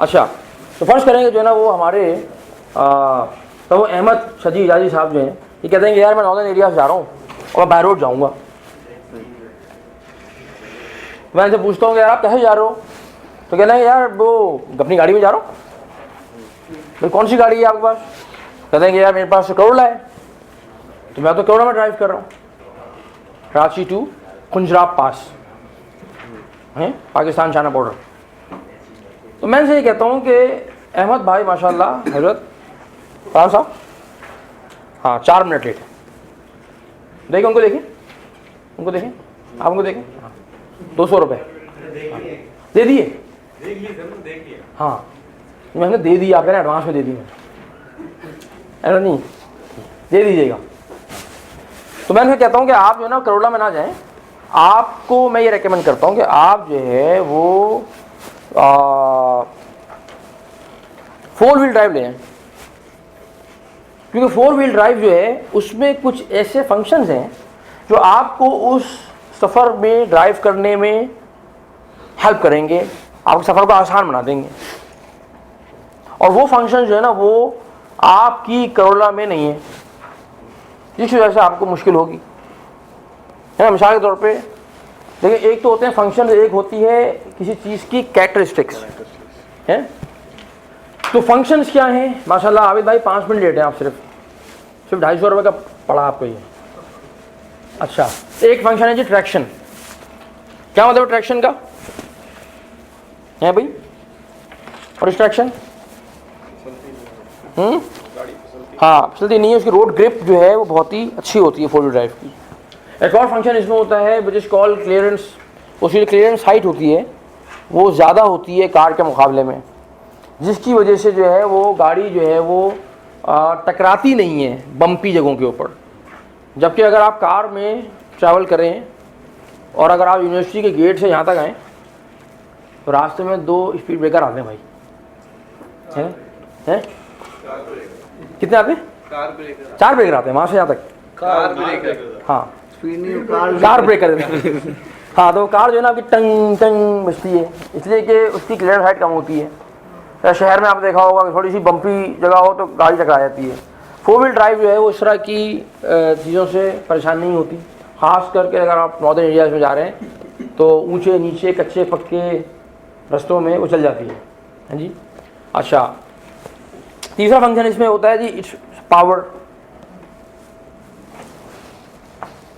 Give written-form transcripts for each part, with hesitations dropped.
अच्छा, तो फर्ज करेंगे जो है ना वो हमारे तो वो अहमद शजी इजाजी साहब जो हैं ये कहते हैं कि यार मैं नॉर्दर्न एरिया से जा रहा हूँ और मैं बाय रोड जाऊँगा। मैं इनसे पूछता हूँ कि यार आप कैसे जा रहे हो, तो कहना है यार वो अपनी गाड़ी में जा रहा हूँ। भाई कौन सी गाड़ी है आपके पास? कहते हैं कि यार मेरे पास तो करोड़ा है, तो मैं तो करोड़ा में ड्राइव कर रहा हूँ, कराची टू कुंजराब पास है, पाकिस्तान चाइना बॉर्डर। तो मैं इनसे ये कहता हूँ कि अहमद भाई माशाल्लाह हजरत साहब, हाँ 4 मिनट लेट है। देखिए उनको, देखिए उनको, देखिए आप उनको, देखिए 200 रुपये दे दिए। हाँ मैंने दे दिया, आप कह रहे हैं एडवांस में दे दी मैंने, ऐसा नहीं दे दीजिएगा। तो मैं इनसे कहता हूँ कि आप जो है ना करोड़ा में ना जाएं, आपको मैं ये रेकमेंड करता हूँ कि आप जो है वो 4 व्हील ड्राइव लें, क्योंकि 4 व्हील ड्राइव जो है उसमें कुछ ऐसे फंक्शंस हैं जो आपको उस सफ़र में ड्राइव करने में हेल्प करेंगे, आपके सफ़र को आसान बना देंगे। और वो फंक्शन जो है ना वो आपकी करोला में नहीं है, जिस वजह से आपको मुश्किल होगी, है ना। मिसाल के तौर पे देखिए, एक तो होते हैं फंक्शन, एक होती है किसी चीज़ की कैरेक्टरिस्टिक्स है। तो फंक्शंस क्या हैं? माशाल्लाह आबिद भाई 5 मिनट लेट हैं आप, सिर्फ 250 रुपये का पड़ा आपको ये। अच्छा, एक फंक्शन है जी ट्रैक्शन। क्या मतलब ट्रैक्शन का है भाई? और इस ट्रैक्शन हाँ चलती नहीं है, उसकी रोड ग्रिप जो है वो बहुत ही अच्छी होती है 4 व्हील ड्राइव की। एक और फंक्शन इसमें होता है विच इज़ कॉल्ड क्लियरेंस। उसकी क्लियरेंस हाइट होती है वो ज़्यादा होती है कार के मुकाबले में, जिसकी वजह से जो है वो गाड़ी जो है वो टकराती नहीं है बम्पी जगहों के ऊपर। जबकि अगर आप कार में ट्रैवल करें और अगर आप यूनिवर्सिटी के गेट से यहाँ तक आएँ तो रास्ते में 2 स्पीड ब्रेकर आते हैं भाई, हैं कितने आते हैं? 4 ब्रेकर आते हैं वहाँ से यहाँ तक। कार ब्रेकर, हाँ कार ब्रेकर हाँ, तो कार जो है ना आपकी टंग टंग बजती है, इसलिए कि उसकी क्लियरेंस हाइट कम होती है। शहर में आप देखा होगा कि थोड़ी सी बम्पी जगह हो तो गाड़ी टकरा जाती है। 4 व्हील ड्राइव जो है वो इस तरह की चीज़ों से परेशान नहीं होती, ख़ास करके अगर आप नॉर्दर्न एरियाज़ में जा रहे हैं तो ऊंचे नीचे कच्चे पक्के रास्तों में वो चल जाती है जी। अच्छा, तीसरा फंक्शन इसमें होता है जी इट्स पावर।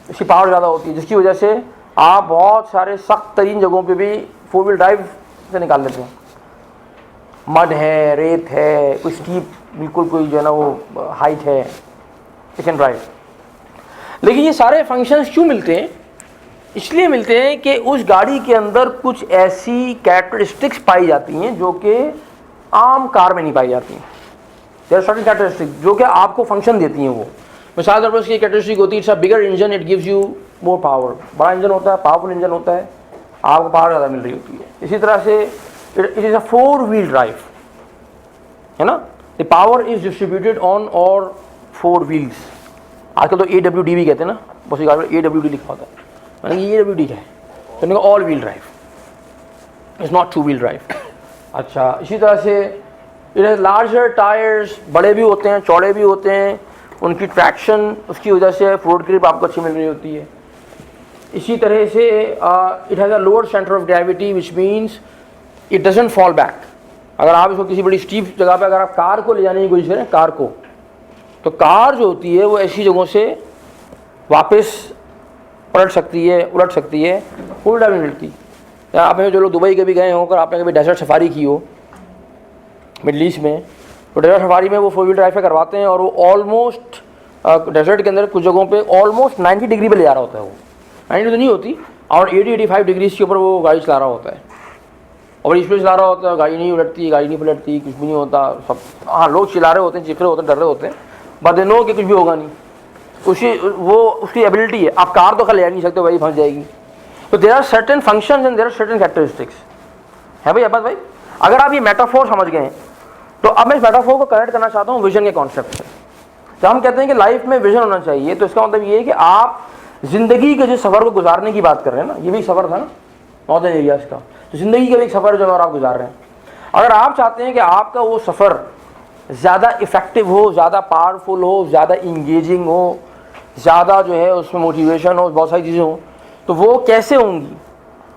इसकी पावर ज़्यादा होती है, जिसकी वजह से आप बहुत सारे सख्त तरीन जगहों पे भी 4 व्हील ड्राइव से निकाल लेते हैं। मड है, रेत है, कोई स्टीप बिल्कुल कोई जो है ना वो हाइट है, यू कैन ड्राइव। लेकिन ये सारे फंक्शंस क्यों मिलते हैं? इसलिए मिलते हैं कि उस गाड़ी के अंदर कुछ ऐसी कैरेक्टरिस्टिक्स पाई जाती हैं जो कि आम कार में नहीं पाई जाती हैं। देयर आर सर्टेन कैरेक्टरिस्टिक्स जो कि आपको फंक्शन देती हैं। वो मिसाल के तौर पर उसकी कैरेक्टरिस्टिक होती है it's a bigger engine, it gives you more power. बड़ा इंजन होता है, पावरफुल इंजन होता है, आपको पावर ज़्यादा मिल रही होती है। इसी तरह से it is a 4 wheel drive, है ना। The power is distributed on और 4 व्हील्स। आजकल तो AWD भी कहते हैं ना, बहुत सी गाड़ी में AWD लिखा होता है। मैंने AWD क्या है? तो मैंने कहा all wheel drive, it's not 2 wheel drive. अच्छा, इसी तरह से इट हैज़ लार्जर टायर्स, बड़े भी होते हैं, चौड़े भी होते हैं, उनकी ट्रैक्शन उसकी वजह से रोड ग्रिप आपको अच्छी मिल रही होती है। इसी तरह से it has a lower centre of gravity which means it doesn't fall back. अगर आप इसको किसी बड़ी स्टीप जगह पे अगर आप कार को ले जाने की कोशिश करें, कार को, तो कार जो होती है वो ऐसी जगहों से वापस पलट सकती है, उलट सकती है, उल्टा भी मिलती। या आप में जो लोग दुबई के भी गए होकर आपने कभी डेजर्ट सफारी की हो मिडल ईस्ट में, तो डेजर्ट सफारी में वो 4 व्हील ड्राइव पे करवाते हैं और वो ऑलमोस्ट डेजर्ट के अंदर कुछ जगहों पे ऑलमोस्ट 90 डिग्री पे ले जा रहा होता है। वो 90 तो नहीं होती, और 80-85 डिग्रीज के ऊपर वो गाड़ी चला रहा होता है और बड़ी स्पीड चला रहा होता है। गाड़ी नहीं उलटती, गाड़ी नहीं पलटती, कुछ भी नहीं होता। सब हाँ लोग चिल्ला रहे होते हैं, चीख रहे होते हैं, डर रहे होते हैं, बट दे नो कि कुछ भी होगा नहीं। उसकी एबिलिटी है। आप कार तो खैर ले नहीं सकते, वही फंस जाएगी। तो there are certain functions and there are certain characteristics है भाई अब्बास भाई। अगर आप ये मेटाफोर समझ गए तो अब मैं इस मेटाफोर को कनेक्ट करना चाहता हूँ विजन के कॉन्सेप्ट से। जब हम कहते हैं कि लाइफ में विजन होना चाहिए, तो इसका मतलब ये है कि आप ज़िंदगी के जिस सफ़र को गुजारने की बात कर रहे हैं ना, ये भी एक सफ़र था ना नॉर्दर्न एरियाज़ का, तो ज़िंदगी का भी एक सफ़र जो और आप गुजार रहे हैं। अगर आप चाहते हैं कि आपका वो सफ़र ज़्यादा इफ़ेक्टिव हो, ज़्यादा पावरफुल हो, ज़्यादा इंगेजिंग हो, ज़्यादा जो है उसमें मोटिवेशन हो, बहुत सारी चीज़ें हो, तो वो कैसे होंगी?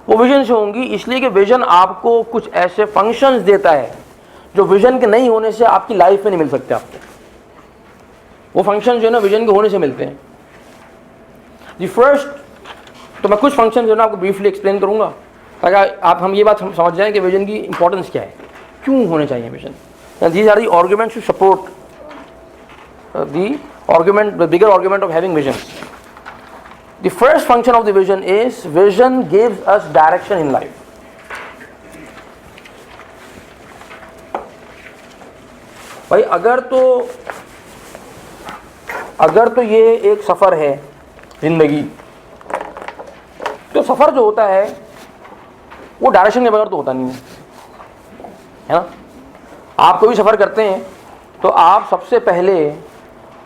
वो विजन से होंगी। इसलिए कि विजन आपको कुछ ऐसे फंक्शंस देता है जो विजन के नहीं होने से आपकी लाइफ में नहीं मिल सकते आपको। वो फंक्शन जो है ना विजन के होने से मिलते हैं। दी फर्स्ट, तो मैं कुछ फंक्शन जो है ना आपको ब्रीफली एक्सप्लेन करूँगा ताकि हम ये बात समझ जाएं कि विजन की इंपॉर्टेंस क्या है, क्यों होने चाहिए vision. These are the arguments to support the bigger argument of having vision. The first function of the vision is vision gives us direction in life. भाई अगर तो ये एक सफ़र है जिंदगी, तो सफ़र जो होता है वो डायरेक्शन के बगैर तो होता नहीं है ना। आप कोई सफ़र करते हैं तो आप सबसे पहले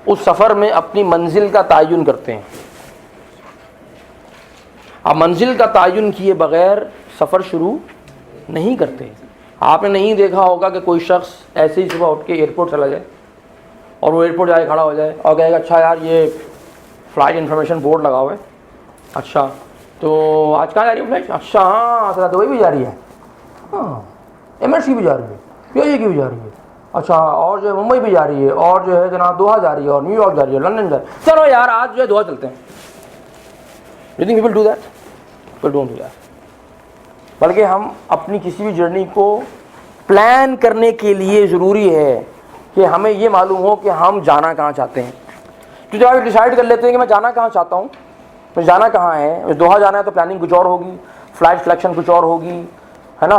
उस सफ़र में अपनी मंजिल का तयन करते हैं। आप मंजिल का तयन किए बगैर सफ़र शुरू नहीं करते। आपने नहीं देखा होगा कि कोई शख्स ऐसे ही सुबह उठ के एयरपोर्ट चला जाए और वो एयरपोर्ट जाके खड़ा हो जाए और कहेगा अच्छा यार ये फ़्लाइट इन्फॉर्मेशन बोर्ड लगा हुआ है, अच्छा तो आज कहाँ जा रही है फ्लाइट, अच्छा हाँ दुबई भी जा रही है, हाँ MSC भी जा रही है, PIA की भी जा रही है, अच्छा और जो है मुंबई भी जा रही है, और जो है जनाब दोहा जा रही है, और न्यूयॉर्क जा रही है, लंदन जा रही है, चलो यार आज जो है दोहा चलते हैं। You think people do that? People don't do that. बल्कि हम अपनी किसी भी जर्नी को प्लान करने के लिए ज़रूरी है कि हमें ये मालूम हो कि हम जाना कहाँ चाहते हैं। तो जब आप डिसाइड कर लेते हैं कि मैं जाना कहाँ चाहता हूँ, मुझे जाना कहाँ है, मुझे दोहा जाना है, तो प्लानिंग कुछ और होगी, फ़्लाइट सिलेक्शन कुछ और होगी, है ना,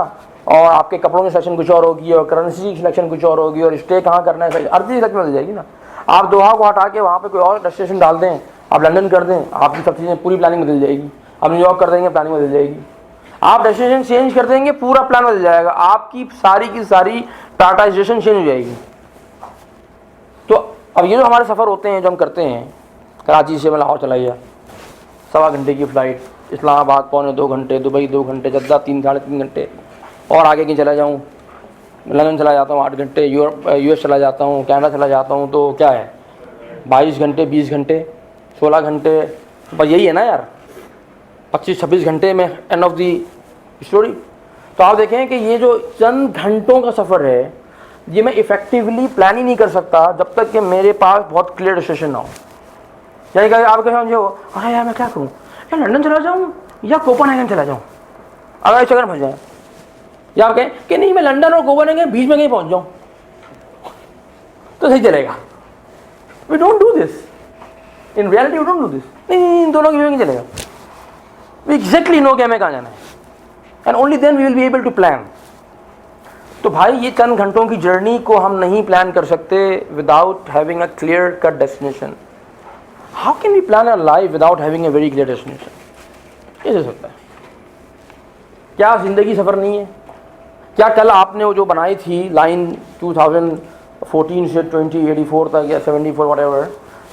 और आपके कपड़ों की सिलेक्शन कुछ और होगी, और करेंसी की सिलेक्शन कुछ और होगी, और स्टे कहाँ करना है, अर्जी सिलेक्शन मिल जाएगी ना। आप दोहा को हटा के वहाँ पे कोई और डेस्टिनेशन डाल दें, आप लंदन कर दें, आपकी सब चीज़ें पूरी प्लानिंग बदल जाएगी। आप न्यूयॉर्क कर देंगे, प्लानिंग बदल जाएगी। आप डेस्टिनेशन चेंज कर देंगे, पूरा प्लान बदल जाएगा, आपकी सारी की सारी टाटाइजेशन चेंज हो जाएगी। तो अब ये जो हमारे सफ़र होते हैं जो हम करते हैं, कराची से मैं लाहौर चला गया, 1.25 घंटे की फ़्लाइट, इस्लामाबाद 2.25 घंटे, दुबई 2 घंटे, जद्दा 3 साढ़े 3 घंटे, और आगे कहीं चला जाऊँ, लंदन चला जाता हूँ 8 घंटे, US चला जाता हूँ, कनाडा चला जाता हूँ, तो क्या है 22 घंटे, 20 घंटे, 16 घंटे, बस यही है ना यार, 25-26 घंटे में एंड ऑफ दी स्टोरी। तो आप देखें कि ये जो चंद घंटों का सफ़र है, ये मैं इफ़ेक्टिवली प्लान ही नहीं कर सकता जब तक कि मेरे पास बहुत क्लियर डिसीजन ना हो। यानी कि आप कहें समझो, अरे यार मैं क्या करूँ, या लंदन चला जाऊँ या कोपेनहेगन चला जाऊँ, अगर इस जगह फंस जाए, या आप कहें कि नहीं मैं लंदन और कोपेनहेगन बीच में कहीं पहुँच जाऊँ, तो सही चलेगा। We don't do this in reality, we don't do this. नहीं, इन दोनों की नहीं चलेगा। वी एग्जैक्टली नो कि हमें कहाँ जाना है, and only then we will be able to plan. तो भाई ये चंद घंटों की जर्नी को हम नहीं प्लान कर सकते without having a clear cut destination. How can we plan our life without having a very clear destination? कैसे हो सकता है? क्या ज़िंदगी सफ़र नहीं है? क्या कल आपने वो जो बनाई थी लाइन 2014 से 2084 तक या 74 व्हाटएवर,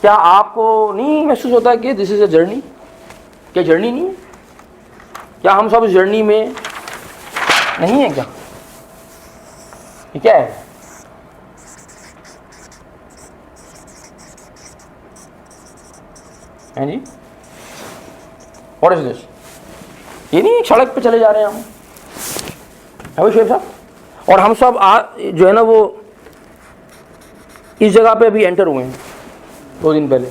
क्या आपको नहीं महसूस होता है कि दिस इज़ अ जर्नी? क्या जर्नी नहीं है? क्या हम सब इस जर्नी में नहीं है? क्या ये क्या है? हैं जी, व्हाट इज दिस? ये नहीं एक सड़क पे चले जा रहे हैं हम, है शेख साहब, और हम सब जो है ना वो इस जगह पे अभी एंटर हुए हैं 2 दिन पहले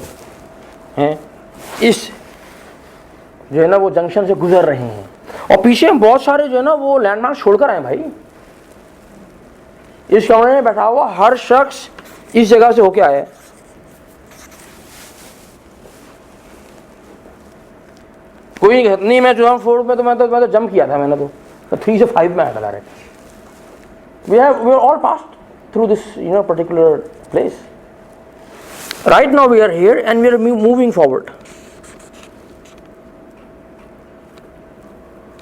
हैं, इस जो है ना वो जंक्शन से गुजर रहे हैं, और पीछे हम बहुत सारे जो है ना वो लैंडमार्क छोड़कर आए भाई। इस कमरे में बैठा हुआ हर शख्स इस जगह से होके आया है। कोई नहीं, मैं जो 4 में तो मैं तो जंप किया था, मैंने तो 3 से 5 में आया था direct. We are all passed through this particular place. Right now we are here and we are moving forward.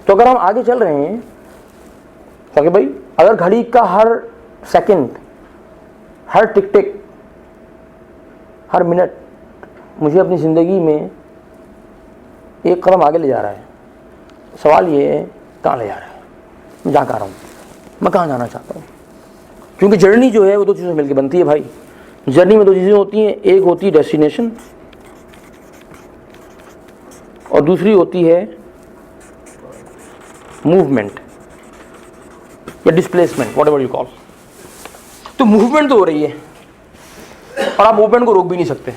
तो अगर हम आगे चल रहे हैं, तो भाई अगर घड़ी का हर सेकंड, हर टिक टिक, हर मिनट मुझे अपनी ज़िंदगी में एक कदम आगे ले जा रहा है, सवाल ये है कहाँ ले जा रहा है, मैं जहाँ कह रहा हूँ। मैं कहाँ जाना चाहता हूँ। क्योंकि जर्नी जो है वो दो चीज़ों से मिलकर बनती है भाई। जर्नी में दो चीज़ें होती हैं, एक होती है डेस्टिनेशन और दूसरी होती है मूवमेंट या डिस्प्लेसमेंट, व्हाटएवर यू कॉल। तो मूवमेंट तो हो रही है और आप मूवमेंट को रोक भी नहीं सकते,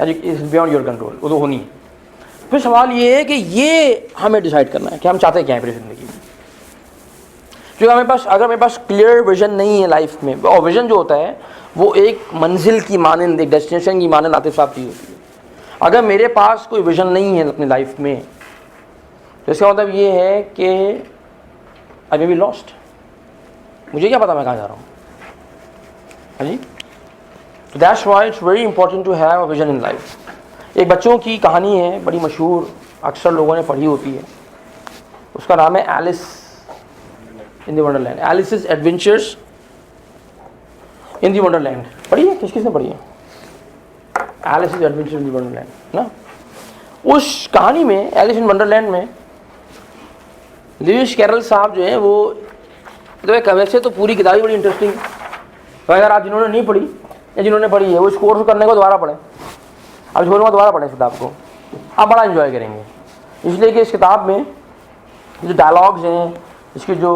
इज बियॉन्ड योर कंट्रोल, वो तो होनी है। फिर सवाल ये है कि ये हमें डिसाइड करना है कि हम चाहते हैं क्या है अपनी ज़िंदगी में। क्योंकि हमें पास, अगर मेरे पास क्लियर विजन नहीं है लाइफ में, और विजन जो होता है वो एक मंजिल की मानंद, एक डेस्टिनेशन की मानंद आतिफ साहब चीज़ होती है। अगर मेरे पास कोई विजन नहीं है अपनी लाइफ में, तो इसका मतलब ये है कि आई मे बी लॉस्ट। मुझे क्या पता मैं कहाँ जा रहा हूँ। हाँ जी, तो that's why it's very important to have a vision in life. एक बच्चों की कहानी है, बड़ी मशहूर, अक्सर लोगों ने पढ़ी होती है। उसका नाम है Alice in the wonderland, Alice adventures in the wonderland. पढ़ी है? किसने पढ़ी है? Alice adventures in the wonderland ना। उस कहानी में, एलिस इन वंडरलैंड में, लुइस कैरल साहब जो हैं वो, तो वैसे तो पूरी किताब बड़ी इंटरेस्टिंग है, तो अगर आप जिन्होंने नहीं पढ़ी या जिन्होंने पढ़ी है वो इस कोर्स करने को दोबारा पढ़ें। अब इस कोर्स में दोबारा पढ़ें इस किताब को, आप बड़ा एंजॉय करेंगे। इसलिए कि इस किताब में जो डायलॉग्स हैं, इसकी जो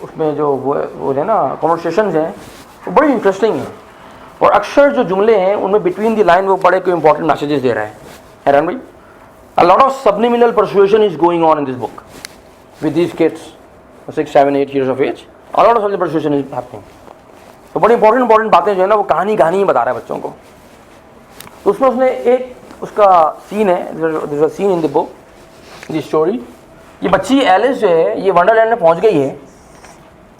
उसमें जो वो है ना कन्वर्सेशंस हैं, वो बड़ी इंटरेस्टिंग है। और अक्सर जो जुमले हैं उनमें बिटवीन द लाइन वो बड़े कोई इंपॉर्टेंट मैसेजेस दे रहा है। हैरान भाई, a lot of subliminal persuasion is going on in this book with these kids 6, 7, 8 years of age. A lot of subliminal persuasion is happening. तो बड़ी इंपॉर्टेंट बातें जो है ना वो कहानी ही बता रहा है बच्चों को। तो उसमें उसने एक उसका सीन है, this a seen in the book, the story. ये बच्ची एलिस जो है ये वंडरलैंड में पहुंच गई है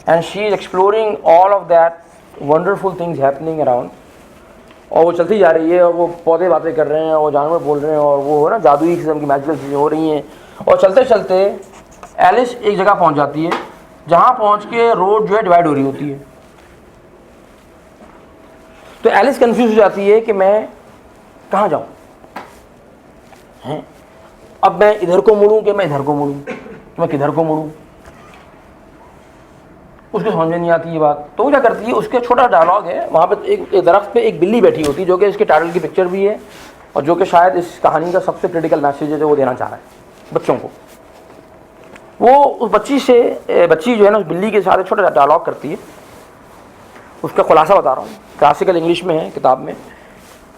and she is exploring all of that wonderful things happening around. और वो चलती जा रही है और वो पौधे बातें कर रहे हैं और जानवर बोल रहे हैं और वो है ना जादुई किस्म की मैजिकल चीज़ें हो रही हैं। और चलते चलते एलिस एक जगह पहुंच जाती है जहां पहुंच के रोड जो है डिवाइड हो रही होती है। तो एलिस कंफ्यूज हो जाती है कि मैं कहाँ जाऊँ हैं। अब मैं इधर को मुड़ूं कि मैं इधर को मुड़ूं, मैं किधर को मुड़ूं, उसको समझ में नहीं आती ये बात। तो वो क्या करती है, उसके छोटा डायलॉग है, वहाँ पे एक दरख्त पे एक बिल्ली बैठी होती है, जो कि इसके टाइटल की पिक्चर भी है और जो कि शायद इस कहानी का सबसे क्रिटिकल मैसेज है जो वो देना चाह रहा है बच्चों को। वो उस बच्ची जो है ना उस बिल्ली के साथ एक छोटा डायलॉग करती है। उसका खुलासा बता रहा हूँ, क्लासिकल इंग्लिश में है किताब में।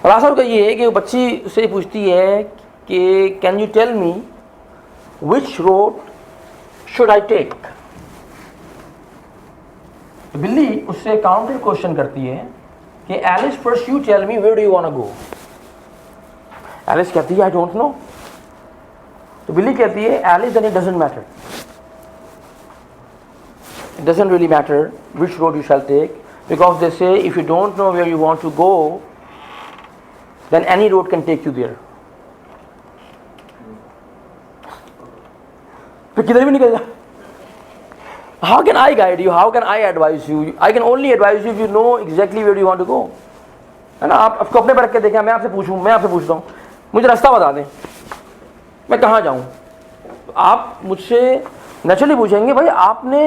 खुलासा उसका ये है कि वो बच्ची से पूछती है कि can you tell me which road should I take. बिल्ली उससे काउंटर क्वेश्चन करती है कि Alice first you tell me where do you want to go. Alice कहती है आई डोंट नो। तो बिल्ली कहती है Alice then it doesn't matter, it doesn't really matter which road you shall take, because they say if you don't know where you want to go then any road can take you there. तो किधर भी निकल जा। How can I guide you? How can I advise you? I can only advise you if you know exactly where you want to go. है ना, आप आपको अपने पर रख के देखें। मैं आपसे पूछता हूँ मुझे रास्ता बता दें, मैं कहाँ जाऊँ। आप मुझसे नेचुरली पूछेंगे भाई आपने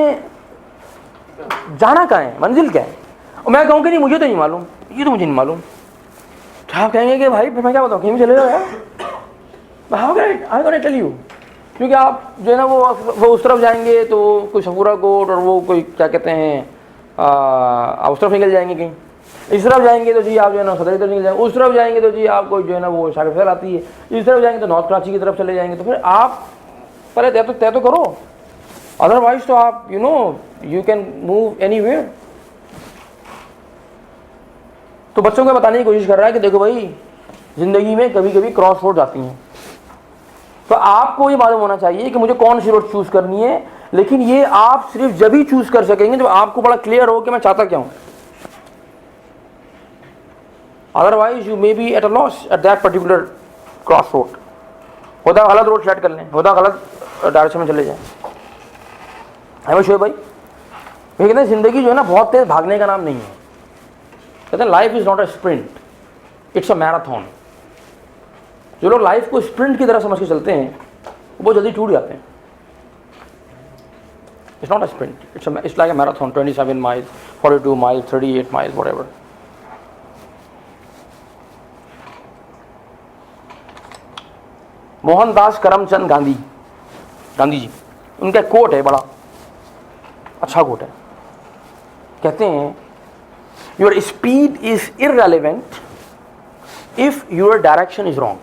जाना कहाँ है, मंजिल क्या है। और मैं कहूँ कि नहीं मुझे तो नहीं मालूम, ये तो मुझे नहीं मालूम। तो आप कहेंगे कि भाई फिर मैं क्या बताऊँ, कहीं भी चले जाओ यार। How can I tell you, क्योंकि आप जो है ना वो उस तरफ जाएंगे तो कोई सफूरा कोट और वो कोई क्या कहते हैं आप उस तरफ निकल जाएंगे, कहीं इस तरफ जाएंगे तो जी आप जो है ना सदर तरफ निकल जाएंगे, उस तरफ जाएंगे तो जी आपको जो है ना वो शायद फैल आती है, इस तरफ जाएंगे तो नॉर्थ कराची की तरफ चले जाएंगे। तो फिर आप पहले तय तो करो, अदरवाइज तो आप यू कैन मूव एनीवेयर। तो बच्चों को बताने की कोशिश कर रहा है कि देखो भाई जिंदगी में कभी कभी क्रॉस रोड आती हैं, तो आपको ये मालूम होना चाहिए कि मुझे कौन सी रोड चूज करनी है। लेकिन ये आप सिर्फ जब ही चूज कर सकेंगे जब आपको बड़ा क्लियर हो कि मैं चाहता क्या हूं। Otherwise you may be at a loss at that particular cross road. होता गलत रोड सेलेक्ट कर लें, होता गलत डायरेक्शन में चले जाएं। है शोएब भाई, ये कहते हैं जिंदगी जो है ना बहुत तेज भागने का नाम नहीं है। कहते हैं life is not a sprint, it's a marathon. जो लोग लाइफ को स्प्रिंट की तरह समझ के चलते हैं वो बहुत जल्दी टूट जाते हैं। It's not a sprint. It's like a marathon, 27 miles, 42 miles, 38 miles, whatever. Mohandas Karamchand Gandhi ji, उनका कोट है, बड़ा अच्छा कोट है. कहते हैं your speed is irrelevant if your direction is wrong.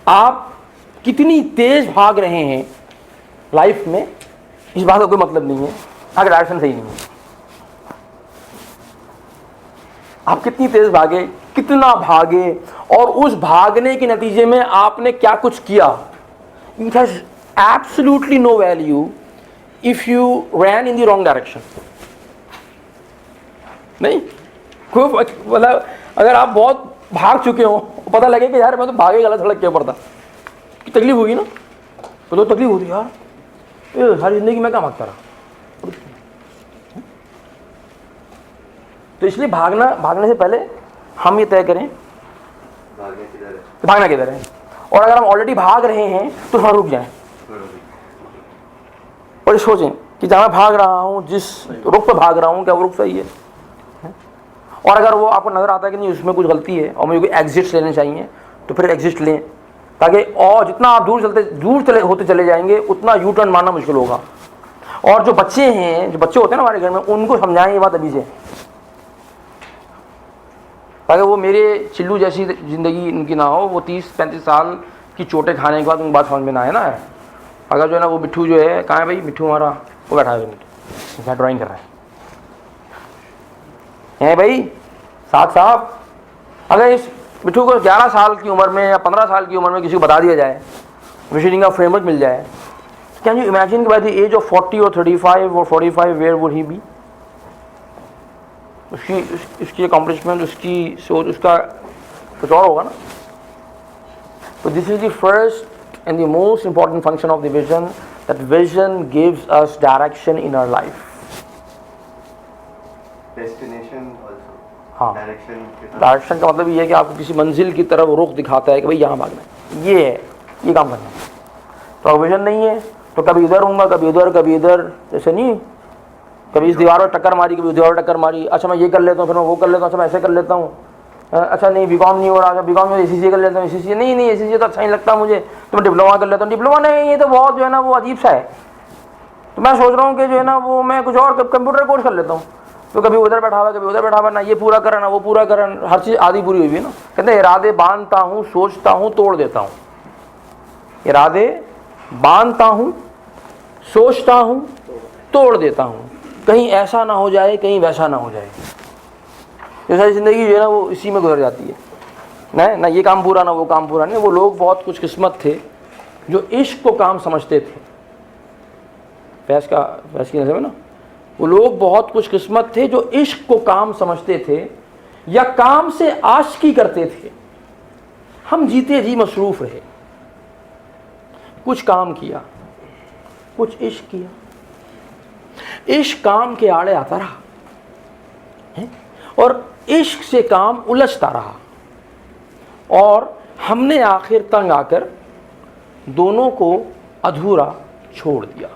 आप कितनी तेज भाग रहे हैं लाइफ में, इस बात का कोई मतलब नहीं है अगर डायरेक्शन सही नहीं है. आप कितनी तेज भागे, कितना भागे, और उस भागने के नतीजे में आपने क्या कुछ किया, it has absolutely no value if you ran in the wrong direction. नहीं, कोई मतलब अगर आप बहुत भाग चुके हो, पता लगे कि यार मैं तो भागे गलत सड़क के ऊपर था, कि तकलीफ होगी ना, तो तकलीफ होती यार, हर जिंदगी में क्या भागता रहा. तो इसलिए भागने से पहले हम ये तय करें भागना किधर है, और अगर हम ऑलरेडी भाग रहे हैं तो हम रुक जाएं और सोचें कि जहाँ मैं भाग रहा हूँ, जिस रुख पर भाग रहा हूँ, क्या वो रुख सही है. और अगर वो आपको नजर आता है कि नहीं उसमें कुछ गलती है और मुझे कोई एग्जिट्स लेने चाहिए, तो फिर एग्जिट लें, ताकि और जितना आप दूर होते चले जाएंगे उतना यू टर्न मारना मुश्किल होगा. और जो बच्चे होते हैं ना हमारे घर में, उनको समझाएं ये बात अभी से, ताकि वो मेरे चिल्लू जैसी ज़िंदगी इनकी ना हो, वो 30-35 साल की चोटें खाने के बाद उनकी बात समझ में ना आए ना. अगर जो है ना वो मिट्ठू जो है, कहाँ है भाई मिट्ठू हमारा, वो बैठा है क्या ड्राइंग कर रहा है भाई साहब. अगर इस मिट्ठू को 11 साल की उम्र में या 15 साल की उम्र में किसी को बता दिया जाए, विशेषिंग का फ्रेमवर्क मिल जाए, can you imagine by the age of 40 और 35 और 45 वेयर वुड ही बी. उसकी अकॉम्प्लिशमेंट, उसकी सोच, उसका कुछ और होगा ना. तो this is the first and the most important function of the vision, that vision gives us direction in our life. Destination also. हाँ, डायरेक्शन का मतलब ये है कि आपको किसी मंजिल की तरफ रुख दिखाता है कि भाई यहाँ भागना है, ये काम करना है. तो विजन नहीं है तो कभी इधर होऊंगा, कभी उधर, कभी इधर, जैसे नहीं, कभी इस दीवार पर टक्कर मारी, कभी दीवार पर टक्कर मारी, अच्छा मैं ये कर लेता हूँ, फिर मैं वो कर लेता हूँ, अच्छा मैं ऐसे कर लेता हूँ, अच्छा नहीं बीकॉम नहीं हो रहा, अच्छा बीकॉम में ACCA कर लेता हूँ, ACCA नहीं ACCA तो अच्छा नहीं लगता मुझे, तो मैं डिप्लोमा कर लेता हूँ. डिप्लोमा नहीं, ये तो बहुत जो है ना वो अजीब सा है, तो मैं सोच रहा हूँ कि जो है ना वो मैं कुछ और कंप्यूटर कोर्स कर लेता हूँ. तो कभी उधर बैठा हुआ, कभी उधर बैठा हुआ, ना ये पूरा करा ना वो पूरा करा, हर चीज़ आधी पूरी हुई है ना. कहते हैं इरादे बांधता हूँ, सोचता हूँ, तोड़ देता हूँ. इरादे बांधता हूँ, सोचता हूँ, तोड़ देता हूँ, कहीं ऐसा ना हो जाए, कहीं वैसा ना हो जाए. ये सारी ज़िंदगी जो है ना वो इसी में गुजर जाती है ना ये काम पूरा ना वो काम पूरा. नहीं, वो लोग बहुत कुछ किस्मत थे जो इश्क को काम समझते थे. फैज़ की नज़र में ना, वो लोग बहुत कुछ किस्मत थे जो इश्क को काम समझते थे या काम से आशिकी करते थे. हम जीते जी मसरूफ़ रहे, कुछ काम किया, कुछ इश्क किया, इश्क काम के आड़े आता रहा है और इश्क से काम उलझता रहा, और हमने आखिर तंग आकर दोनों को अधूरा छोड़ दिया.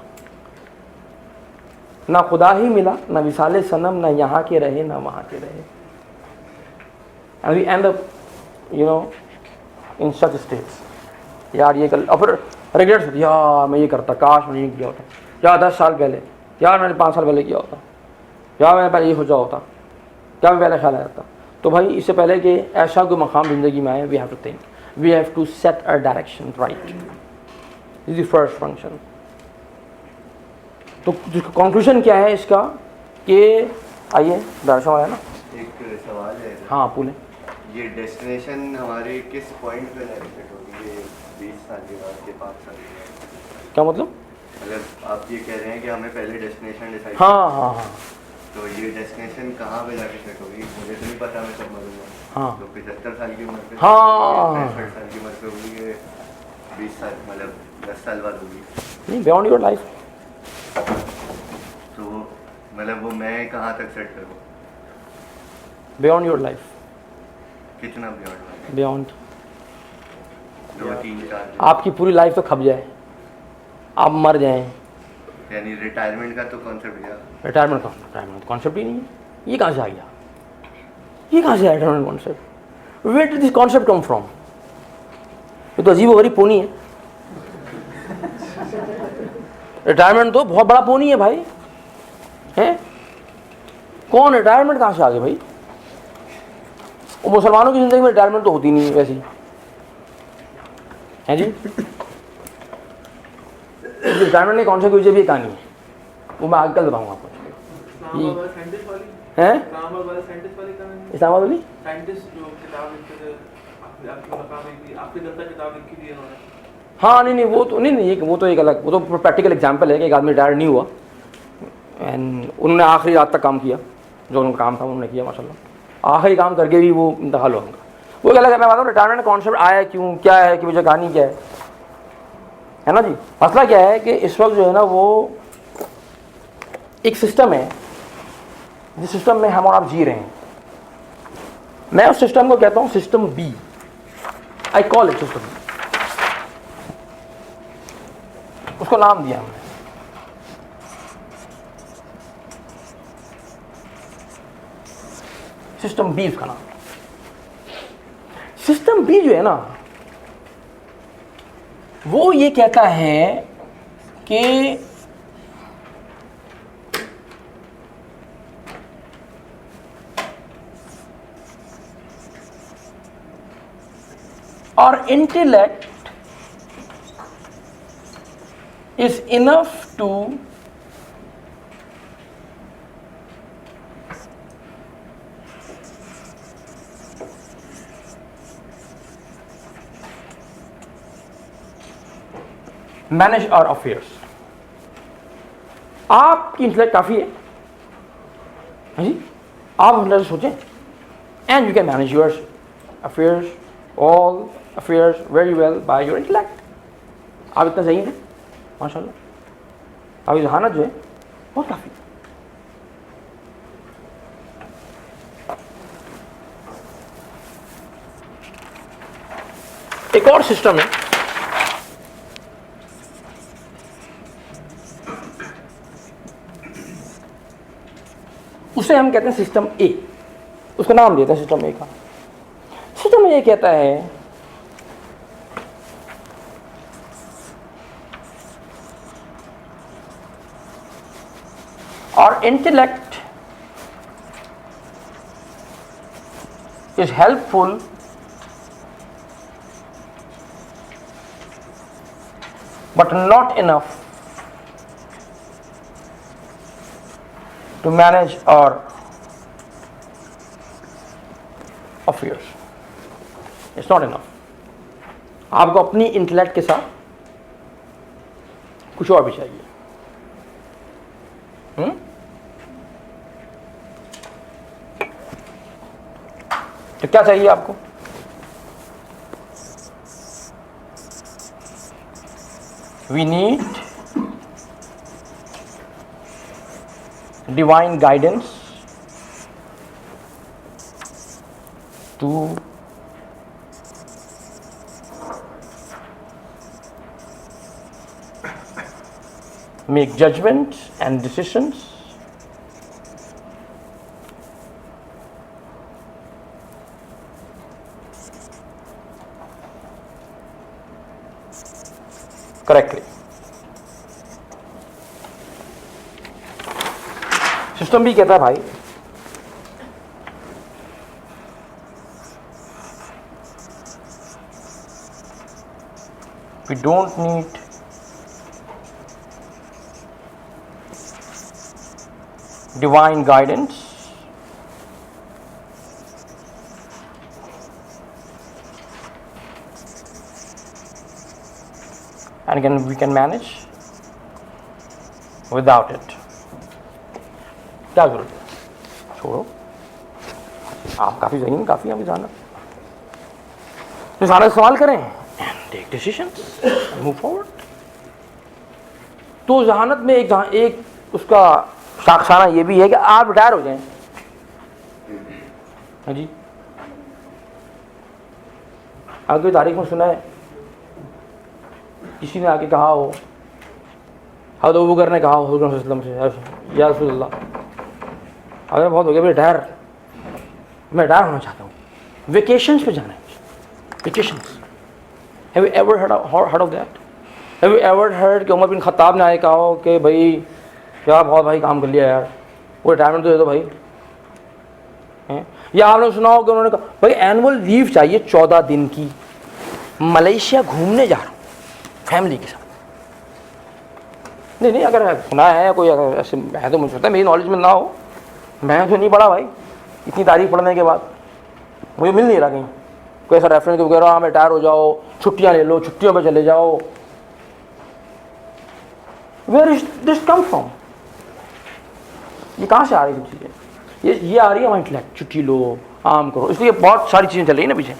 ना खुदा ही मिला, ना विसाले सनम, ना यहाँ के रहे ना वहाँ के रहे. And we end up in such states. यार ये कर, और फिर रिग्रेट्स होती, यार मैं ये करता, काश मैंने ये किया होता, यार 10 साल पहले, यार मैंने 5 साल पहले किया होता, यार मैंने पहले ये सोचा होता, क्या मैं पहले ख्याल आया था. तो भाई इससे पहले कि ऐसा कोई मकाम ज़िंदगी में आए, we have to think, we have to set our direction right. This is the first function. तो कंक्लूजन क्या है इसका कि आइए दर्शन आया ना, एक सवाल है. हाँ पूछें. ये डेस्टिनेशन हमारे किस पॉइंट पे डायरेक्ट होगी, ये 20 साल के बाद के 5 साल के बाद? क्या मतलब? अगर आप ये कह रहे हैं कि हमें पहले डेस्टिनेशन डिसाइड, हाँ, तो ये डेस्टिनेशन कहाँ पे जाके सेट होगी? मुझे तो नहीं पता, मैं कब मरूंगा. हाँ, तो 75 साल की उम्र पे, हाँ, 65 साल की उम्र पे होगी, ये 20 साल मतलब 10 साल बाद होगी. नहीं, बियॉन्ड योर लाइफ. तो मतलब वो मैं कहाँ तक सेट करूँ? Beyond your life. कितना बियॉन्ड? बियॉन्ड 2-3-4. आपकी पूरी लाइफ तो खप जाए, आप मर जाएं, यानी रिटायरमेंट का तो कॉन्सेप्ट गया। रिटायरमेंट कॉन्सेप्ट ही नहीं है। ये कहाँ से आ गया? ये कहाँ से आया retirement concept? Where did this concept come from? ये तो अजीब गरीब पोनी है। रिटायरमेंट तो बहुत बड़ा पोनी है भाई, हैं? कौन रिटायरमेंट कहाँ से आ गया भाई? वो मुसलमानों की ज़िंदगी में रिटायरमेंट तो होती नहीं है वैसी, हैं जी? रिटायरमेंट के कॉन्सेप्ट की वजह भी ये कहानी है, वो मैं आगे कल बताऊँगा आपको। हैं? इस्लामाबाद वाली हाँ नहीं वो तो नहीं वो तो एक अलग, वो तो प्रैक्टिकल एग्जाम्पल है कि एक आदमी रिटायर नहीं हुआ एंड उन्होंने आखिरी रात तक काम किया, जो उनका काम था उन्होंने किया माशाल्लाह, आखिरी काम करके भी वो इंतकाल हुआ उनका, वो एक अलग है। मैं बताऊँ रिटायरमेंट कॉन्सेप्ट आया क्यों, क्या है कि मुझे कहानी क्या है ना जी? मसला क्या है कि इस वक्त जो है ना वो एक सिस्टम है जिस सिस्टम में हम और आप जी रहे हैं। मैं उस सिस्टम को कहता हूँ system B, I call it system B, उसको नाम दिया हमने सिस्टम बी, उसका नाम। सिस्टम बी जो है ना वो ये कहता है कि our intellect is enough to manage our affairs। आपकी इंटेलेक्ट काफ़ी है जी, आप अंदर से सोचें and you can manage your affairs, all affairs very well by your intellect. आप इतना सही हैं माशाल्लाह, आप जहानत जो है बहुत काफ़ी। एक और सिस्टम है उसे हम कहते हैं सिस्टम ए, उसका नाम देते हैं सिस्टम ए का। सिस्टम ए कहता है our intellect is helpful but not enough to manage our affairs। It's not enough। आपको अपनी इंटेलेक्ट के साथ कुछ और भी चाहिए। तो क्या चाहिए आपको? We need divine guidance to make judgments and decisions correctly। System भी कहता है भाई we don't need divine guidance and we can manage without it। क्या जरूरत है? छोड़ो, आप काफ़ी सही हैं, काफ़ी हमें जाना तो सारा सवाल करें and take decisions and move forward। तो जहानत में एक उसका शाखसाना ये भी है कि आप रिटायर हो जाएं। हाँ जी, आगे तारीख में सुना है किसी ने आके कहा हो अब अबू बकर ने कहा हुज़ूर सल्लल्लाहु अलैहि वसल्लम से, या रसूलल्लाह अबे बहुत हो गया, मैं रिटायर होना चाहता हूँ, वेकेशंस पे जाना है, vacations. Have you ever heard of that? Have you ever heard कि उमर बिन खत्ताब ने आए कहा हो कि भाई क्या बहुत भाई काम कर लिया यार, वो रिटायरमेंट तो दे दो भाई? या आपने सुना हो कि उन्होंने कहा भाई एनुअल लीव चाहिए 14 दिन की, मलेशिया घूमने जा रहा हूँ फैमिली के साथ। नहीं, अगर सुना है कोई, अगर ऐसे है तो मुझे लगता है मेरी नॉलेज में ना हो, मैं तो नहीं पढ़ा भाई, इतनी तारीफ पढ़ने के बाद मुझे मिल नहीं रहा कहीं कोई ऐसा रेफरेंस कि वगैरह हम रिटायर हो जाओ, छुट्टियाँ ले लो, छुट्टियों पे चले जाओ। Where is this come from? ये कहाँ से आ रही है चीज़ें? ये आ रही है हमारी इंटेलेक्ट, छुट्टी लो, आम करो, इसलिए बहुत सारी चीज़ें चल रही है ना पीछे।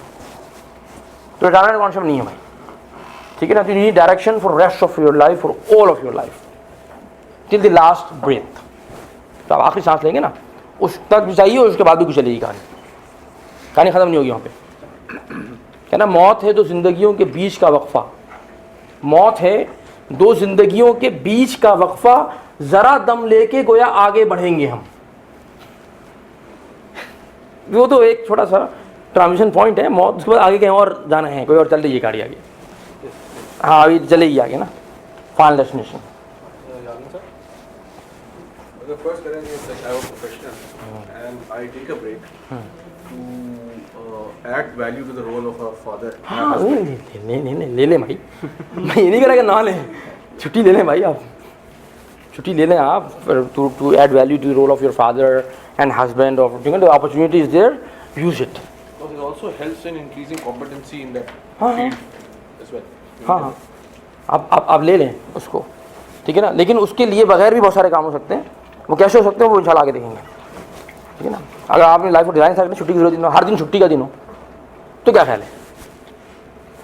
तो रिटायरमेंट कॉन्सेप्ट नहीं है भाई, ठीक है ना? तो you need direction for rest of your life, for all of your life, till the last breath. तो आप आखिरी सांस लेंगे ना, उस तक भी चाहिए, और उसके बाद भी कुछ चलेगी कहानी ख़त्म नहीं होगी वहाँ पे। क्या ना, मौत है 2 जिंदगियों के बीच का वक्फा, मौत है 2 जिंदगियों के बीच का वक्फा, ज़रा दम लेके गोया आगे बढ़ेंगे हम। वो तो एक छोटा सा ट्रांजिशन पॉइंट है, मौत, उसके बाद आगे कहीं और जाना है, कोई और चल रही है गाड़ी आगे। हाँ, अभी चलेगी आगे ना, final destination. The first challenge is like I was a professional and I take a break to add value to the role of a father. हाँ, नहीं, ले लें भाई मैं ये नहीं कह रहा कि ना लें, छुट्टी ले लें भाई, आप छुट्टी ले लें आप, to add value to the role of your father and husband, or you know the opportunity is there, use it. Because it also helps in increasing competency in that हाँ, field as well. हाँ, आप ले लें उसको, ठीक है ना? लेकिन उसके लिए बगैर भी बहुत सारे काम हो सकते हैं। वो कैसे हो सकते हैं वो इंशाल्लाह आगे देखेंगे, ठीक है ना? अगर आपने लाइफ को डिज़ाइन सकते छुट्टी की जरूरत दिन, हर दिन छुट्टी का दिन हो, तो क्या ख्याल है?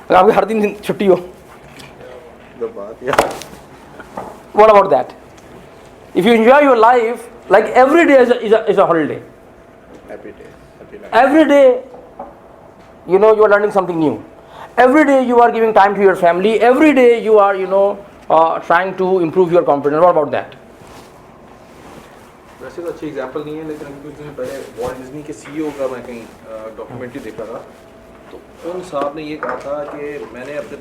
अगर आपकी हर दिन छुट्टी हो, what about that? If you enjoy your life, like every day is a holiday. Happy day, happy life. Every day, you know, you are learning something new. Every day you are giving time to your family. Every day you are, you know, trying to improve your confidence. What about that? वैसे तो अच्छी example नहीं है, लेकिन अभी कुछ दिन पहले वॉल्ट डिज्नी के सीईओ का मैं कहीं डॉक्यूमेंट्री देखा था, तो उन साहब ने ये कहा था कि मैंने अपने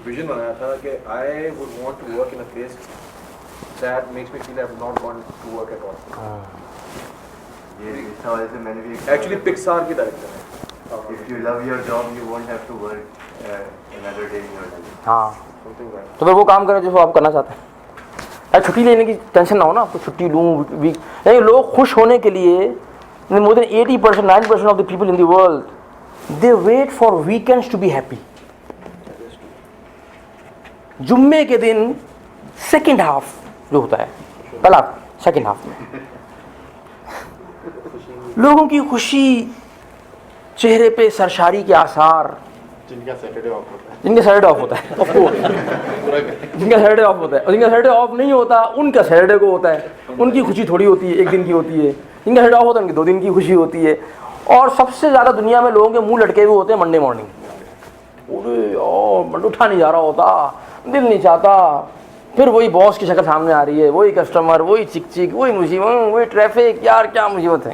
विजन बनाया था कि I would want to work in a place that makes me feel I have not want to work at all. ये इस सवाल से मैंने भी एक्चुअली पिक्सार की डायरेक्टर है। If you love your job, you won't have to work another day in your life. हाँ, something like तो फिर वो काम करें जो आप करना चाहते हैं। यार छुट्टी लेने की टेंशन ना हो ना आपको, छुट्टी लूँ वीक, नहीं, लोग खुश होने के लिए more than 80%, 90% of the people in the world they wait for weekends to be happy. जुम्मे के दिन सेकेंड हाफ जो होता है, पहला सेकेंड हाफ में लोगों की खुशी, चेहरे पे सरशारी के आसार, जिनका सैटरडे ऑफ होता है, जिनका सैटरडे ऑफ होता है, ऑफ कोर्स जिनका सैटरडे ऑफ होता है, और जिनका सैटरडे ऑफ नहीं होता उनका सैटरडे को होता है, उनकी खुशी थोड़ी होती है, 1 दिन की होती है। जिनका सैटरडे ऑफ होता है उनकी 2 दिन की खुशी होती है। और सबसे ज़्यादा दुनिया में लोगों के मुंह लटके हुए होते हैं मंडे मॉर्निंग। अरे यार उठा नहीं जा रहा होता, दिल नहीं चाहता, फिर वही बॉस की शक्ल सामने आ रही है, वही कस्टमर, वही चिक चिक, वही मुसीबत, वही ट्रैफिक, यार क्या मुसीबत है।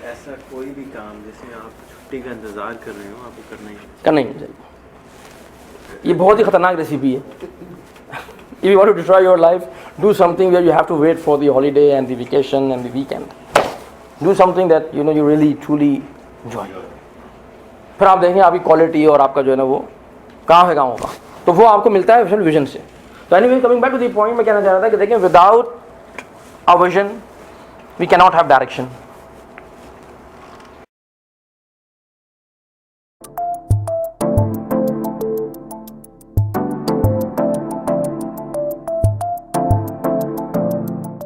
ऐसा कोई भी काम जिसमें आप छुट्टी का इंतजार कर रहे हो आपको करना ही चाहिए। ये बहुत ही खतरनाक रेसिपी है। If you want to destroy your life, do something where you have to wait for the holiday and the vacation and the weekend. Do something that you know you really truly enjoy. फिर आप देखेंगे आपकी quality और आपका जो है ना वो कहाँ है, कहाँ होगा, तो वो आपको मिलता है विजन विजन से। तो anyway, coming back to the point, मैं कहना चाह रहा था कि देखें, without a vision we can not have direction.